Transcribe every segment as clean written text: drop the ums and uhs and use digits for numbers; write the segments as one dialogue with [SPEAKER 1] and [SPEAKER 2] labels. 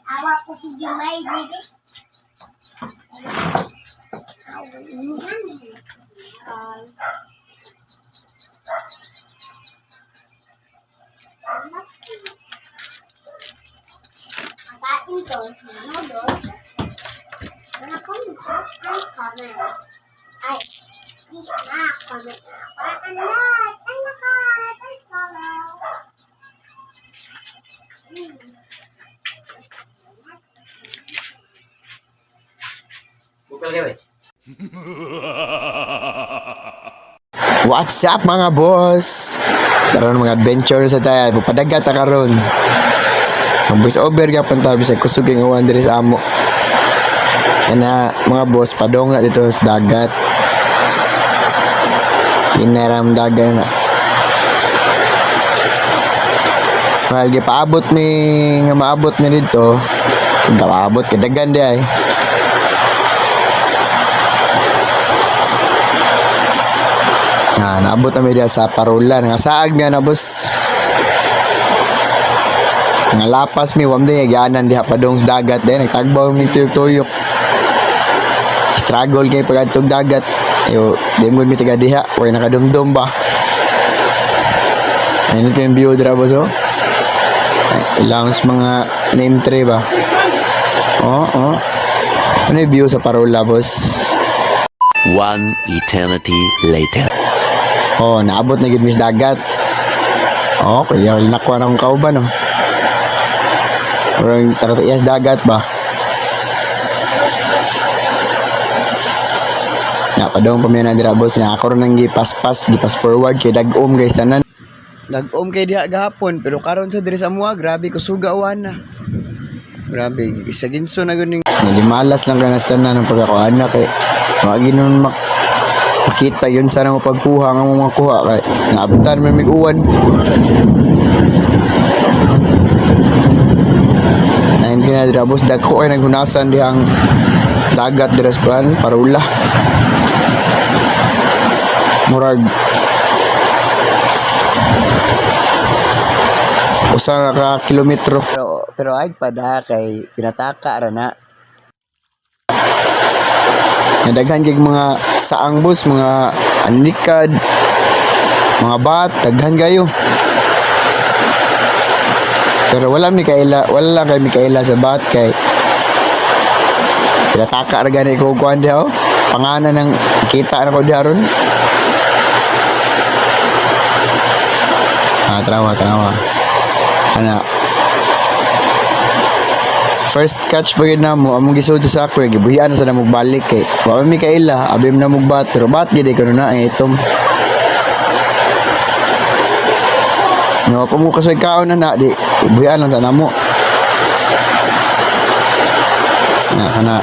[SPEAKER 1] Awak ko si Jumay, baby. Ang to, noodles. Mga punta, ay comment. Ay, please na, comment. Para lahat, ay lahat, ay follow.
[SPEAKER 2] Bukal gawin.
[SPEAKER 3] What's up mga boss? Karon mga adventure sa tayo. Padagat ta karon. Ang voice over gyapon ta bisag kusog ang uwan diri sa amo. Ana mga boss padong na dito sa dagat. Inaram dagat na. Mahal paabot mi nga maabot mi dito. Kaabot kadagan di ay. Naabot na media sa Parolan nga saag nga na boss nga lapas mi wam din ganan diha padong sa dagat din nagtagbaw mi tuyok struggle kay pagantog dagat yo di mo mi taga diha way nakadumdum ba ano to yung view dira boss oh ilang mga name tree ba ano yung view sa Parola boss.
[SPEAKER 4] One eternity later.
[SPEAKER 3] Naabot na gid mis dagat. Kaya nakuha na akong kauban, no? Parang taratiyas dagat ba? Padong pamina dira boss na ako rin nang gipas forward kay dag-om guys tanan. Dag-om kay diha gahapon pero karon sa diri sa mua grabe kusuga uwan na. Grabe isa ginso na guning nalimalas lang kana sa tanan ng pagkakuan na kay wagi nun makita yun sana mo pagkuha nga mo makuha kay naabutan man mig uwan. Ayon kinadira boss dagko ay naghunasan dihang dagat dira sa kuan Parola. Murag usa ka kilometro pero ay pada kay pinataka ra na. Daghan kay mga saang boss, mga anikad, mga bat, daghan kayo. Pero wala kay Mikaela sa bat kay pinataka ra gani ko kuan diha panganan ng kita na ko diha ron. Trawa. Ana first catch pagid namo among gisud sa ako gibuhian sa namog balik kay wa mi Mikaela abim na mog bat pero bat gid ko na itom no ko mo kasoy kaon na di buhian lang sa namo na kana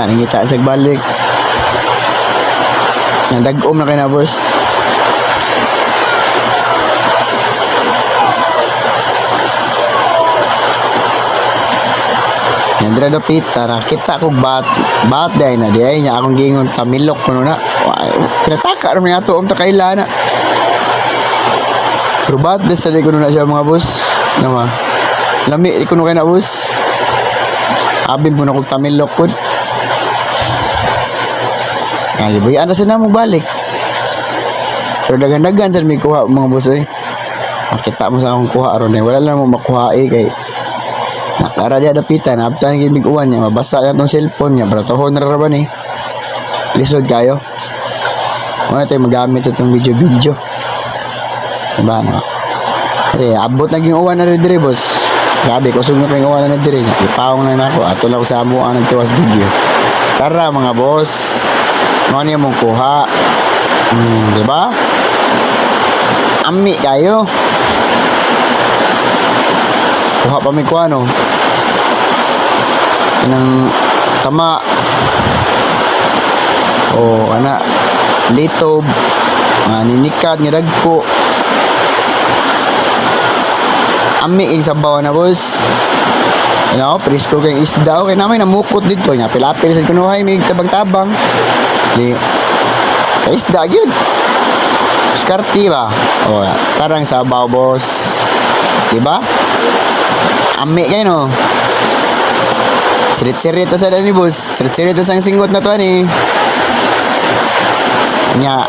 [SPEAKER 3] nangita sa balik. Dag-om na kayo na boss. Nandra na pita kita ko bat day na di ay niya akong gingon tamilok kuno na pinataka rin nga to ta kaila na pero bat day sa kuno na siya mga boss nama lami kuno kayo na boss abin po na kong tamilok po. Buhian na sana mo balik. Pero dagan-dagan sa may kuha mga boss eh. Makita mo sa akong kuha ron eh. Wala lang mo makuha eh kay nakara diya dapitan. Naptan yung ibig uwan niya. Mabasa yan tong cellphone niya. Baratohon na raban eh. Lisod kayo. Wala tayo magamit sa itong video. Diba no? Pero abot naging uwan na rin dire boss. Grabe kusog na rin uwan na dire. Ipawang na ako. Ato lang sa amuan ng tuwas video. Tara mga boss. Ano niya mong kuha? Diba? Ami kayo. Kuha pa may kuha no? Anong tama. Litob. Ninikad, niragpo. Ami ing sabaw na boss. Presko kay isda. Okay namin namukot dito. Pilapil sa kunuhay. May tabang-tabang. Di isda gyud. Diskarte ba? O, karang sabaw, boss. Diba? Ame kayo, no? Sirit-sirit na sa ni boss. Sirit-sirit na sang singgot na to, ni. Nya,